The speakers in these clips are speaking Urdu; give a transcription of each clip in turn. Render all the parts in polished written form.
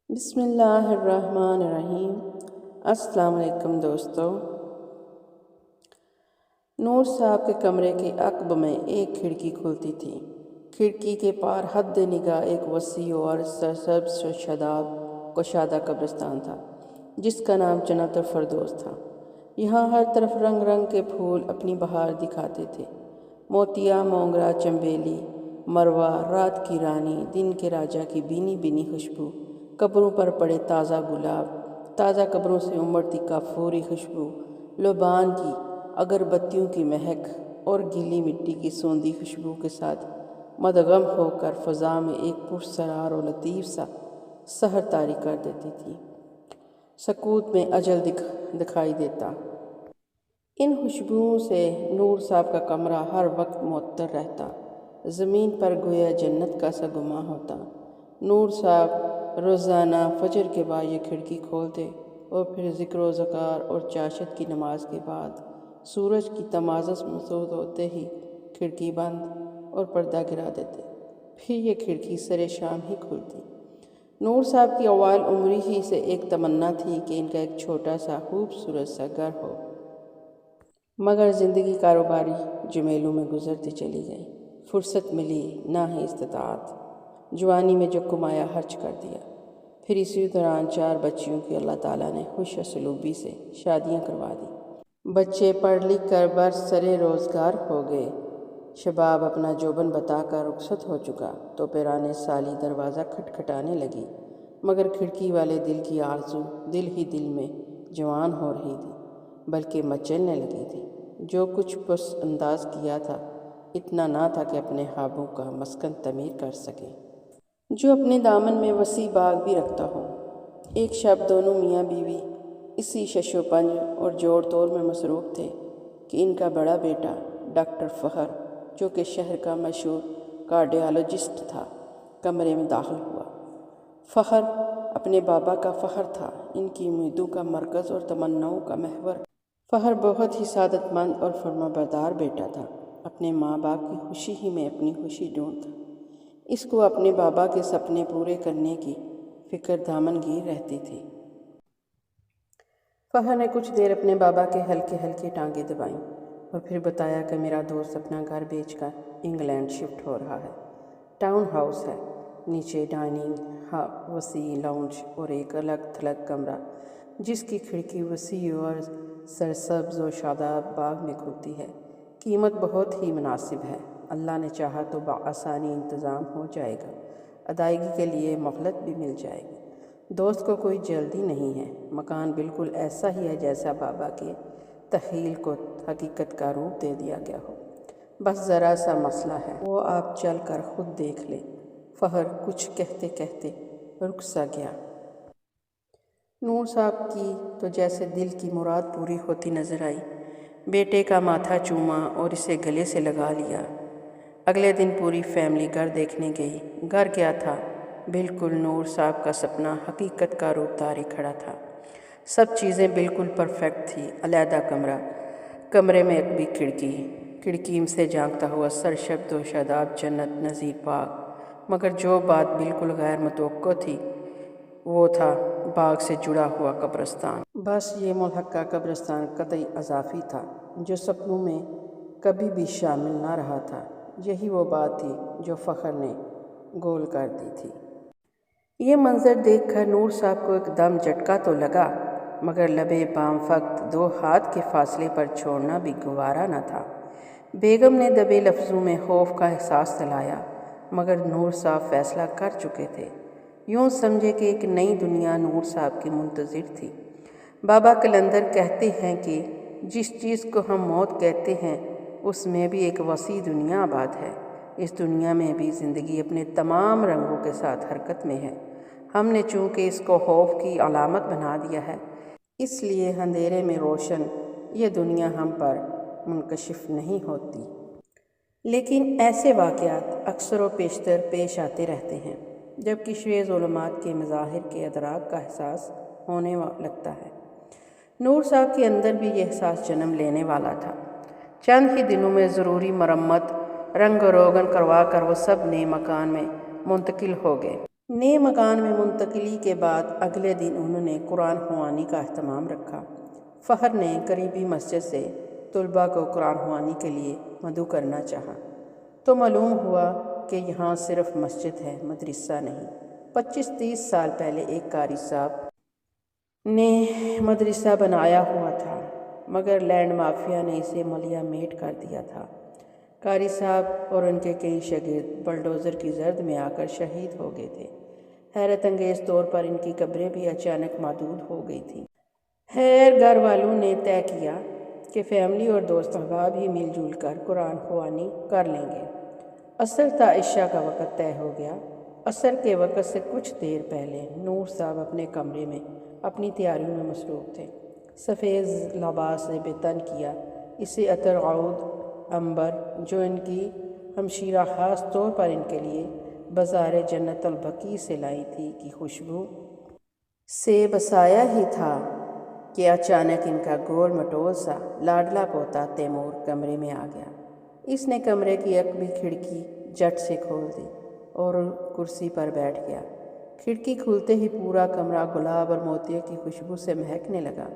بسم اللہ الرحمن الرحیم۔ السلام علیکم دوستو۔ نور صاحب کے کمرے کے عقب میں ایک کھڑکی کھلتی تھی۔ کھڑکی کے پار حد نگاہ ایک وسیع اور سرسبز و شاداب کشادہ قبرستان تھا جس کا نام جنت الفردوس تھا۔ یہاں ہر طرف رنگ رنگ کے پھول اپنی بہار دکھاتے تھے۔ موتیا، مونگرا، چنبیلی، مروہ، رات کی رانی، دن کے راجا کی بینی بینی خوشبو، قبروں پر پڑے تازہ گلاب، تازہ قبروں سے امڑتی کافوری خوشبو، لبان کی، اگربتیوں کی مہک اور گیلی مٹی کی سوندھی خوشبو کے ساتھ مدغم ہو کر فضا میں ایک پرسرار و لطیف سا سحر طاری کر دیتی تھی۔ سکوت میں اجل دکھائی دیتا۔ ان خوشبوؤں سے نور صاحب کا کمرہ ہر وقت معطر رہتا، زمین پر گویا جنت کا سا گما ہوتا۔ نور صاحب روزانہ فجر کے بعد یہ کھڑکی کھولتے اور پھر ذکر و اذکار اور چاشت کی نماز کے بعد سورج کی تمازن مسود ہوتے ہی کھڑکی بند اور پردہ گرا دیتے، پھر یہ کھڑکی سرے شام ہی کھلتی۔ نور صاحب کی اوائل عمری ہی سے ایک تمنا تھی کہ ان کا ایک چھوٹا سا خوبصورت سا گھر ہو، مگر زندگی کاروباری جمیلوں میں گزرتی چلی گئی۔ فرصت ملی نہ ہی استطاعت، جوانی میں جو کمایا خرچ کر دیا۔ پھر اسی دوران 4 بچیوں کی اللہ تعالیٰ نے خوش اسلوبی سے شادیاں کروا دی۔ بچے پڑھ لکھ کر برسر روزگار ہو گئے۔ شباب اپنا جوبن بتا کر رخصت ہو چکا تو پیرانے سالی دروازہ کھٹکھٹانے لگی، مگر کھڑکی والے دل کی آرزو دل ہی دل میں جوان ہو رہی تھی، بلکہ مچلنے لگی تھی۔ جو کچھ پس انداز کیا تھا اتنا نہ تھا کہ اپنے خوابوں کا مسکن تعمیر کر سکے، جو اپنے دامن میں وسیع باغ بھی رکھتا ہو۔ ایک شب دونوں میاں بیوی اسی شش و پنج اور جوڑ توڑ میں مصروف تھے کہ ان کا بڑا بیٹا ڈاکٹر فخر، جو کہ شہر کا مشہور کارڈیالوجسٹ تھا، کمرے میں داخل ہوا۔ فخر اپنے بابا کا فخر تھا، ان کی امیدوں کا مرکز اور تمناؤں کا محور۔ فخر بہت ہی سعادت مند اور فرمانبردار بیٹا تھا، اپنے ماں باپ کی خوشی ہی میں اپنی خوشی ڈھونڈتا۔ اس کو اپنے بابا کے سپنے پورے کرنے کی فکر دامن گیر رہتی تھی۔ فخر نے کچھ دیر اپنے بابا کے ہلکے ہلکے ٹانگیں دبائیں اور پھر بتایا کہ میرا دوست اپنا گھر بیچ کر انگلینڈ شفٹ ہو رہا ہے۔ ٹاؤن ہاؤس ہے، نیچے ڈائننگ، وسیع لاؤنج اور ایک الگ تھلگ کمرہ جس کی کھڑکی وسیع اور سرسبز و شاداب باغ میں کھلتی ہے۔ قیمت بہت ہی مناسب ہے، اللہ نے چاہا تو بآسانی انتظام ہو جائے گا، ادائیگی کے لیے مہلت بھی مل جائے گی۔ دوست کو کوئی جلدی نہیں ہے، مکان بالکل ایسا ہی ہے جیسا بابا کے تخیل کو حقیقت کا روپ دے دیا گیا ہو، بس ذرا سا مسئلہ ہے، وہ آپ چل کر خود دیکھ لیں۔ فخر کچھ کہتے کہتے رک سا گیا۔ نور صاحب کی تو جیسے دل کی مراد پوری ہوتی نظر آئی، بیٹے کا ماتھا چوما اور اسے گلے سے لگا لیا۔ اگلے دن پوری فیملی گھر دیکھنے گئی۔ گھر کیا تھا، بالکل نور صاحب کا سپنا حقیقت کا روپ دھاری کھڑا تھا۔ سب چیزیں بالکل پرفیکٹ تھی۔ علیحدہ کمرہ، کمرے میں ایک بھی کھڑکی سے جھانکتا ہوا سرسبز و شاداب جنت نظیر باغ، مگر جو بات بالکل غیر متوقع تھی وہ تھا باغ سے جڑا ہوا قبرستان۔ بس یہ ملحقہ قبرستان قطعی اضافی تھا جو سپنوں میں کبھی بھی شامل نہ رہا تھا۔ یہی وہ بات تھی جو فخر نے گول کر دی تھی۔ یہ منظر دیکھ کر نور صاحب کو ایک دم جھٹکا تو لگا، مگر لبے بام فقط 2 ہاتھ کے فاصلے پر چھوڑنا بھی گوارا نہ تھا۔ بیگم نے دبے لفظوں میں خوف کا احساس دلایا، مگر نور صاحب فیصلہ کر چکے تھے۔ یوں سمجھے کہ ایک نئی دنیا نور صاحب کی منتظر تھی۔ بابا کلندر کہتے ہیں کہ جس چیز کو ہم موت کہتے ہیں اس میں بھی ایک وسیع دنیا آباد ہے۔ اس دنیا میں بھی زندگی اپنے تمام رنگوں کے ساتھ حرکت میں ہے۔ ہم نے چونکہ اس کو خوف کی علامت بنا دیا ہے، اس لیے اندھیرے میں روشن یہ دنیا ہم پر منکشف نہیں ہوتی۔ لیکن ایسے واقعات اکثر و بیشتر پیش آتے رہتے ہیں جب کشف ظلمات کے مظاہر کے ادراک کا احساس ہونے لگتا ہے۔ نور صاحب کے اندر بھی یہ احساس جنم لینے والا تھا۔ چند ہی دنوں میں ضروری مرمت رنگ و روغن کروا کر وہ سب نئے مکان میں منتقل ہو گئے۔ نئے مکان میں منتقلی کے بعد اگلے دن انہوں نے قرآن خوانی کا اہتمام رکھا۔ فہر نے قریبی مسجد سے طلباء کو قرآن خوانی کے لیے مدعو کرنا چاہا تو معلوم ہوا کہ یہاں صرف مسجد ہے، مدرسہ نہیں۔ 25-30 سال پہلے ایک قاری صاحب نے مدرسہ بنایا ہوا تھا، مگر لینڈ مافیا نے اسے ملیا میٹ کر دیا تھا۔ قاری صاحب اور ان کے کئی شاگرد بلڈوزر کی زرد میں آ کر شہید ہو گئے تھے۔ حیرت انگیز طور پر ان کی قبریں بھی اچانک معدود ہو گئی تھیں۔ خیر گھر والوں نے طے کیا کہ فیملی اور دوست احباب ہی مل جل کر قرآن خوانی کر لیں گے۔ عصر تا عشاء کا وقت طے ہو گیا۔ عصر کے وقت سے کچھ دیر پہلے نور صاحب اپنے کمرے میں اپنی تیاریوں میں مصروف تھے۔ سفید لباس نے بے تن کیا اسے عطر عود عنبر، جو ان کی ہمشیرہ خاص طور پر ان کے لیے بازار جنت البقیع سے لائی تھی کی خوشبو سے بسایا ہی تھا کہ اچانک ان کا گول مٹول سا لاڈلا پوتا تیمور کمرے میں آ گیا۔ اس نے کمرے کی ایک بھی کھڑکی جٹ سے کھول دی اور کرسی پر بیٹھ گیا۔ کھڑکی کھلتے ہی پورا کمرہ گلاب اور موتیوں کی خوشبو سے مہکنے لگا۔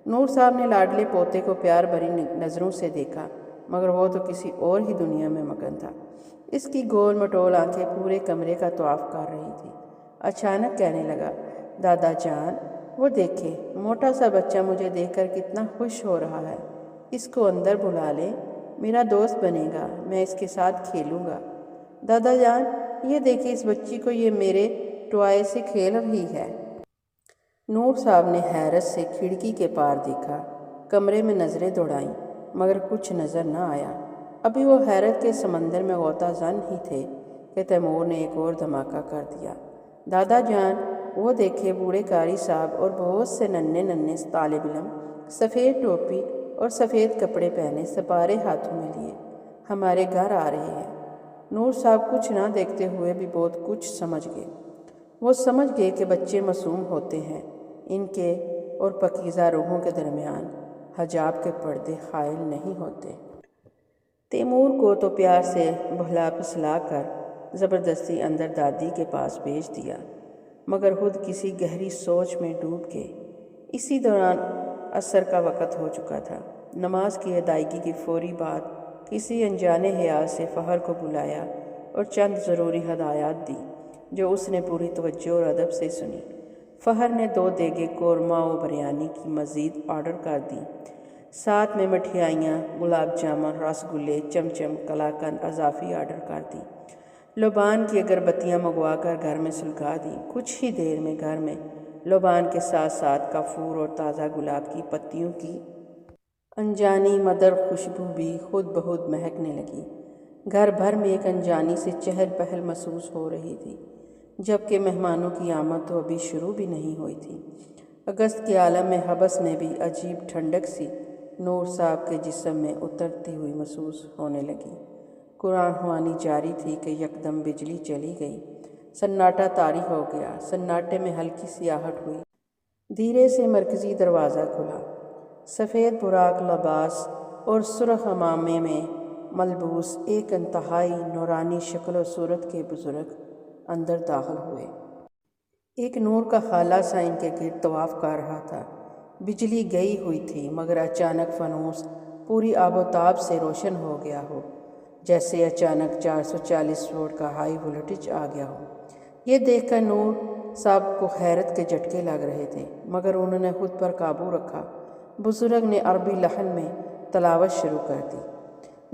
نور صاحب نے لاڈلے پوتے کو پیار بھری نظروں سے دیکھا، مگر وہ تو کسی اور ہی دنیا میں مگن تھا۔ اس کی گول مٹول آنکھیں پورے کمرے کا طواف کر رہی تھیں۔ اچانک کہنے لگا، دادا جان، وہ دیکھے موٹا سا بچہ مجھے دیکھ کر کتنا خوش ہو رہا ہے۔ اس کو اندر بلا لے، میرا دوست بنے گا، میں اس کے ساتھ کھیلوں گا۔ دادا جان، یہ دیکھیں اس بچی کو، یہ میرے ٹوائے سے کھیل رہی ہے۔ نور صاحب نے حیرت سے کھڑکی کے پار دیکھا، کمرے میں نظریں دوڑائیں، مگر کچھ نظر نہ آیا۔ ابھی وہ حیرت کے سمندر میں غوطہ زن ہی تھے کہ تیمور نے ایک اور دھماکہ کر دیا۔ دادا جان، وہ دیکھے بوڑھے قاری صاحب اور بہت سے ننھے ننھے طالب علم سفید ٹوپی اور سفید کپڑے پہنے سپارے ہاتھوں میں لیے ہمارے گھر آ رہے ہیں۔ نور صاحب کچھ نہ دیکھتے ہوئے بھی بہت کچھ سمجھ گئے۔ وہ سمجھ گئے کہ بچے معصوم ہوتے ہیں، ان کے اور پاکیزہ روحوں کے درمیان حجاب کے پردے حائل نہیں ہوتے۔ تیمور کو تو پیار سے بہلا پھسلا کر زبردستی اندر دادی کے پاس بھیج دیا، مگر خود کسی گہری سوچ میں ڈوب گئے۔ اسی دوران عصر کا وقت ہو چکا تھا۔ نماز کی ادائیگی کی فوری بعد کسی انجانے حیال سے فہر کو بلایا اور چند ضروری ہدایات دی، جو اس نے پوری توجہ اور ادب سے سنی۔ فہر نے 2 دیگیں قورمہ و بریانی کی مزید آرڈر کر دیں، ساتھ میں مٹھائیاں، گلاب جامن، رس گلے، چمچم، قلاقند اضافی آرڈر کر دیں۔ لبان کی اگربتیاں منگوا کر گھر میں سلگا دیں۔ کچھ ہی دیر میں گھر میں لبان کے ساتھ ساتھ کافور اور تازہ گلاب کی پتیوں کی انجانی مدر خوشبو بھی خود بخود مہکنے لگی۔ گھر بھر میں ایک انجانی سے چہل پہل محسوس ہو رہی تھی، جبکہ مہمانوں کی آمد تو ابھی شروع بھی نہیں ہوئی تھی۔ اگست کے عالم میں حبس میں بھی عجیب ٹھنڈک سی نور صاحب کے جسم میں اترتی ہوئی محسوس ہونے لگی۔ قرآن خوانی جاری تھی کہ یکدم بجلی چلی گئی۔ سناٹا طاری ہو گیا۔ سناٹے میں ہلکی سی آہٹ ہوئی۔ دھیرے سے مرکزی دروازہ کھلا۔ سفید براق لباس اور سرخ عمامے میں ملبوس ایک انتہائی نورانی شکل و صورت کے بزرگ اندر داخل ہوئے۔ ایک نور کا خالہ سا ان کے گرد طواف کر رہا تھا۔ بجلی گئی ہوئی تھی، مگر اچانک فانوس پوری آب و تاب سے روشن ہو گیا ہو، جیسے اچانک 440 وولٹ کا ہائی وولٹیج آ گیا ہو۔ یہ دیکھ کر نور صاحب کو حیرت کے جھٹکے لگ رہے تھے، مگر انہوں نے خود پر قابو رکھا۔ بزرگ نے عربی لحن میں تلاوت شروع کر دی۔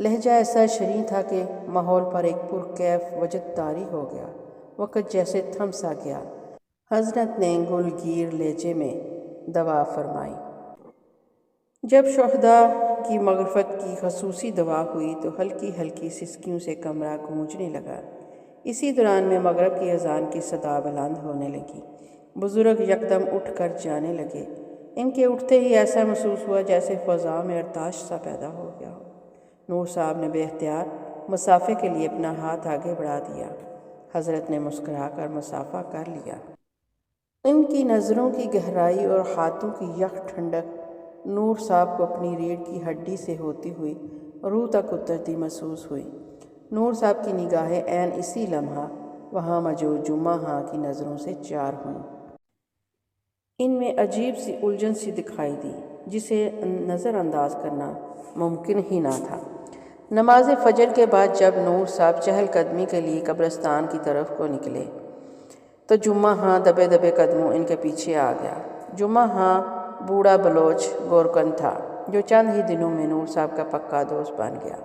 لہجہ ایسا شریں تھا کہ ماحول پر ایک پرکیف وجد طاری ہو گیا۔ وقت جیسے تھم سا گیا۔ حضرت نے گلگیر لہجے میں دعا فرمائی۔ جب شہداء کی مغفرت کی خصوصی دعا ہوئی تو ہلکی ہلکی سسکیوں سے کمرہ گونجنے لگا۔ اسی دوران میں مغرب کی اذان کی صدا بلند ہونے لگی۔ بزرگ یکدم اٹھ کر جانے لگے۔ ان کے اٹھتے ہی ایسا محسوس ہوا جیسے فضا میں ارتعاش سا پیدا ہو گیا ہو۔ نور صاحب نے بے اختیار مصافحے کے لیے اپنا ہاتھ آگے بڑھا دیا۔ حضرت نے مسکرا کر مصافحہ کر لیا۔ ان کی نظروں کی گہرائی اور ہاتھوں کی یک ٹھنڈک نور صاحب کو اپنی ریڑھ کی ہڈی سے ہوتی ہوئی روح تک اترتی محسوس ہوئی۔ نور صاحب کی نگاہیں عین اسی لمحہ وہاں موجود جمعہ ہاں کی نظروں سے چار ہوئیں۔ ان میں عجیب سی الجھن سی دکھائی دی جسے نظر انداز کرنا ممکن ہی نہ تھا۔ نماز فجر کے بعد جب نور صاحب چہل قدمی کے لیے قبرستان کی طرف کو نکلے تو جمعہ ہاں دبے دبے قدموں ان کے پیچھے آ گیا۔ جمعہ ہاں بوڑھا بلوچ گورکن تھا جو چند ہی دنوں میں نور صاحب کا پکا دوست بن گیا۔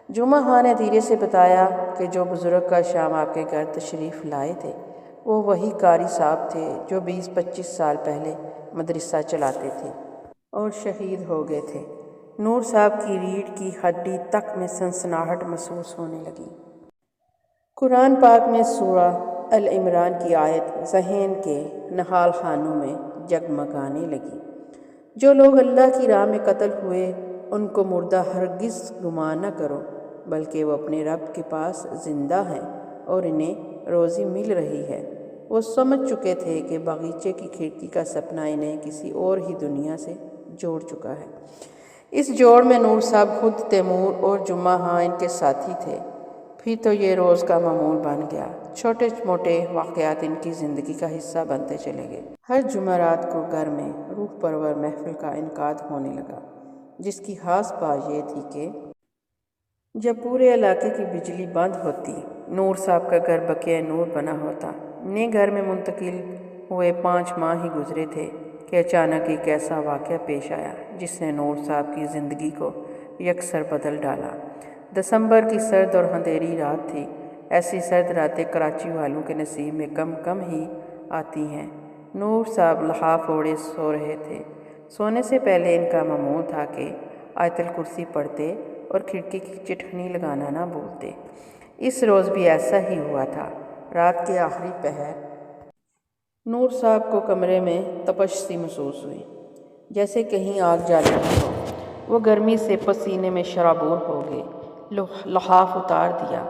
جمعہ ہاں نے دھیرے سے بتایا کہ جو بزرگ کا شام آپ کے گھر تشریف لائے تھے وہ وہی قاری صاحب تھے جو 20-25 سال پہلے مدرسہ چلاتے تھے اور شہید ہو گئے تھے۔ نور صاحب کی ریڑھ کی ہڈی تک میں سنسناہٹ محسوس ہونے لگی۔ قرآن پاک میں سورہ العمران کی آیت ذہن کے نہال خانوں میں جگمگانے لگی۔ جو لوگ اللہ کی راہ میں قتل ہوئے ان کو مردہ ہرگز گمان نہ کرو، بلکہ وہ اپنے رب کے پاس زندہ ہیں اور انہیں روزی مل رہی ہے۔ وہ سمجھ چکے تھے کہ باغیچے کی کھڑکی کا سپنا انہیں کسی اور ہی دنیا سے جوڑ چکا ہے۔ اس جوڑ میں نور صاحب خود تیمور اور جمعہ ہاں ان کے ساتھی تھے۔ پھر تو یہ روز کا معمول بن گیا۔ چھوٹے موٹے واقعات ان کی زندگی کا حصہ بنتے چلے گئے۔ ہر جمعرات کو گھر میں روح پرور محفل کا انعقاد ہونے لگا، جس کی خاص بات یہ تھی کہ جب پورے علاقے کی بجلی بند ہوتی نور صاحب کا گھر بقیہ نور بنا ہوتا۔ نئے گھر میں منتقل ہوئے 5 ماہ ہی گزرے تھے کہ اچانک ایک ایسا واقعہ پیش آیا جس نے نور صاحب کی زندگی کو یکسر بدل ڈالا۔ دسمبر کی سرد اور اندھیری رات تھی۔ ایسی سرد راتیں کراچی والوں کے نصیب میں کم ہی آتی ہیں۔ نور صاحب لحاف اوڑھے سو رہے تھے۔ سونے سے پہلے ان کا معمول تھا کہ آیت الکرسی پڑھتے اور کھڑکی کی چٹکنی لگانا نہ بھولتے۔ اس روز بھی ایسا ہی ہوا تھا۔ رات کے آخری پہر نور صاحب کو کمرے میں تپش سی محسوس ہوئی، جیسے کہیں آگ جل رہی ہو۔ وہ گرمی سے پسینے میں شرابور ہو گئے۔ لحاف اتار دیا۔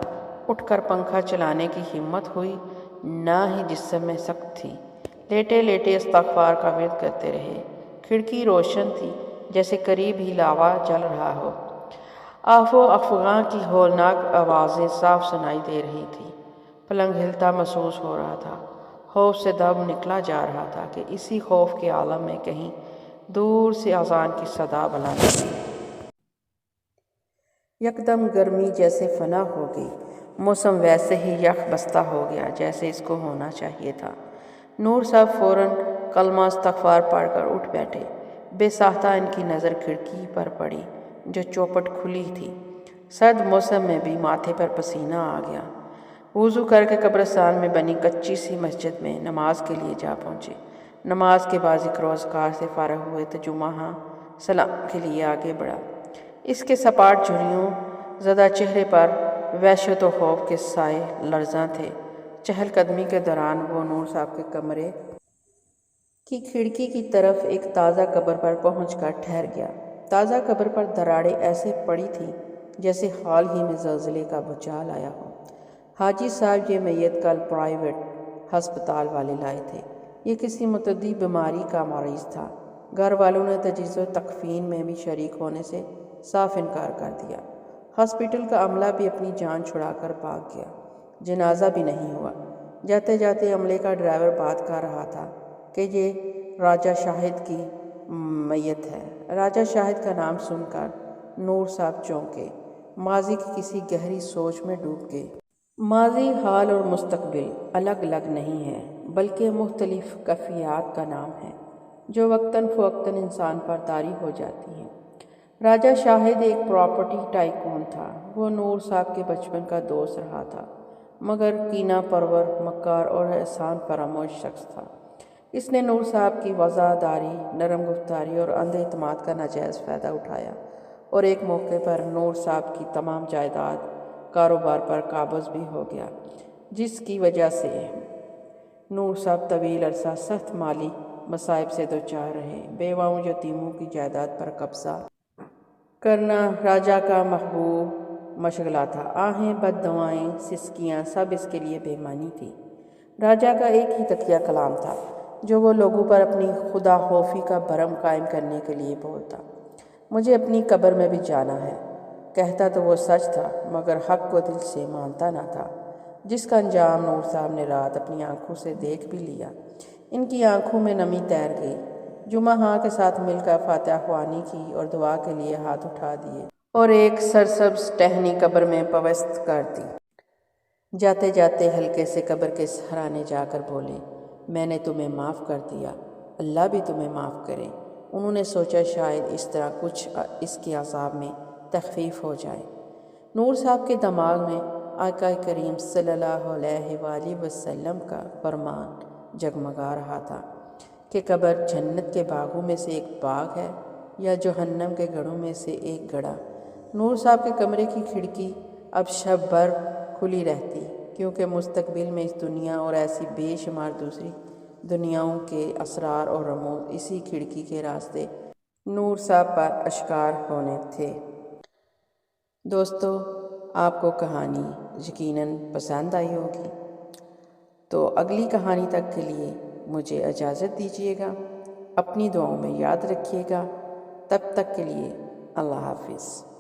اٹھ کر پنکھا چلانے کی ہمت ہوئی نہ ہی جسم میں سخت تھی۔ لیٹے لیٹے استغفار کا ورد کرتے رہے۔ کھڑکی روشن تھی جیسے قریب ہی لاوا جل رہا ہو۔ آف و افغاں کی ہولناک آوازیں صاف سنائی دے رہی تھیں۔ پلنگ ہلتا محسوس ہو رہا تھا۔ خوف سے دم نکلا جا رہا تھا کہ اسی خوف کے عالم میں کہیں دور سے اذان کی صدا بلند ہوئی۔ یکدم گرمی جیسے فنا ہو گئی۔ موسم ویسے ہی یخ بستہ ہو گیا جیسے اس کو ہونا چاہیے تھا۔ نور صاحب فوراً کلمہ استغفار پڑھ کر اٹھ بیٹھے۔ بے ساختہ ان کی نظر کھڑکی پر پڑی جو چوپٹ کھلی تھی۔ سرد موسم میں بھی ماتھے پر پسینہ آ گیا۔ وضو کر کے قبرستان میں بنی کچی سی مسجد میں نماز کے لیے جا پہنچے۔ نماز کے بعد ذکر و اذکار سے فارغ ہوئے تو جمعہ ہاں سلام کے لیے آگے بڑھا۔ اس کے سپاٹ جھریوں زدہ چہرے پر وحشت و خوف کے سائے لرزاں تھے۔ چہل قدمی کے دوران وہ نور صاحب کے کمرے کی کھڑکی کی طرف ایک تازہ قبر پر پہنچ کر ٹھہر گیا۔ تازہ قبر پر دراڑیں ایسے پڑی تھیں جیسے حال ہی میں زلزلے کا بھوچال آیا ہو۔ حاجی صاحب یہ میت کل پرائیویٹ ہسپتال والے لائے تھے۔ یہ کسی متعدی بیماری کا مریض تھا۔ گھر والوں نے تجہیز و تکفین میں بھی شریک ہونے سے صاف انکار کر دیا۔ ہاسپٹل کا عملہ بھی اپنی جان چھڑا کر بھاگ گیا۔ جنازہ بھی نہیں ہوا۔ جاتے جاتے عملے کا ڈرائیور بات کر رہا تھا کہ یہ راجہ شاہد کی میت ہے۔ راجہ شاہد کا نام سن کر نور صاحب چونکے، ماضی کی کسی گہری سوچ میں ڈوب گئے۔ ماضی، حال اور مستقبل الگ الگ نہیں ہے بلکہ مختلف کیفیات کا نام ہے جو وقتاً فوقتاً انسان پر طاری ہو جاتی ہیں۔ راجہ شاہد ایک پراپرٹی ٹائکون تھا۔ وہ نور صاحب کے بچپن کا دوست رہا تھا مگر کینہ پرور، مکار اور احسان فراموش شخص تھا۔ اس نے نور صاحب کی وفاداری، نرم گفتاری اور اندھے اعتماد کا ناجائز فائدہ اٹھایا اور ایک موقع پر نور صاحب کی تمام جائیداد کاروبار پر قابض بھی ہو گیا، جس کی وجہ سے نور صاحب طویل عرصہ سخت مالی مصائب سے دوچار رہے۔ بیواؤں یتیموں کی جائیداد پر قبضہ کرنا راجہ کا محبوب مشغلہ تھا۔ آہیں، بد دعائیں، سسکیاں سب اس کے لیے بے معنی تھی۔ راجہ کا ایک ہی تکیہ کلام تھا جو وہ لوگوں پر اپنی خدا خوفی کا بھرم قائم کرنے کے لیے بولتا۔ مجھے اپنی قبر میں بھی جانا ہے۔ کہتا تو وہ سچ تھا مگر حق کو دل سے مانتا نہ تھا۔ جس کا انجام نور صاحب نے رات اپنی آنکھوں سے دیکھ بھی لیا۔ ان کی آنکھوں میں نمی تیر گئی۔ جمعہ ہاں کے ساتھ مل کر فاتحہ خوانی کی اور دعا کے لیے ہاتھ اٹھا دیے اور ایک سرسبز ٹہنی قبر میں پوست کر دی۔ جاتے جاتے ہلکے سے قبر کے سہرانے جا کر بولے، میں نے تمہیں معاف کر دیا، اللہ بھی تمہیں معاف کرے۔ انہوں نے سوچا شاید اس طرح کچھ اس کے عذاب میں تخفیف ہو جائے۔ نور صاحب کے دماغ میں آقا کریم صلی اللہ علیہ وآلہ وسلم کا فرمان جگمگا رہا تھا کہ قبر جنت کے باغوں میں سے ایک باغ ہے یا جہنم کے گڑھوں میں سے ایک گڑھا۔ نور صاحب کے کمرے کی کھڑکی اب شب بھر کھلی رہتی، کیونکہ مستقبل میں اس دنیا اور ایسی بے شمار دوسری دنیاؤں کے اسرار اور رموز اسی کھڑکی کے راستے نور صاحب پر اشکار ہونے تھے۔ دوستو، آپ کو کہانی یقیناً پسند آئی ہوگی، تو اگلی کہانی تک کے لیے مجھے اجازت دیجیے گا۔ اپنی دعاؤں میں یاد رکھیے گا۔ تب تک کے لیے اللہ حافظ۔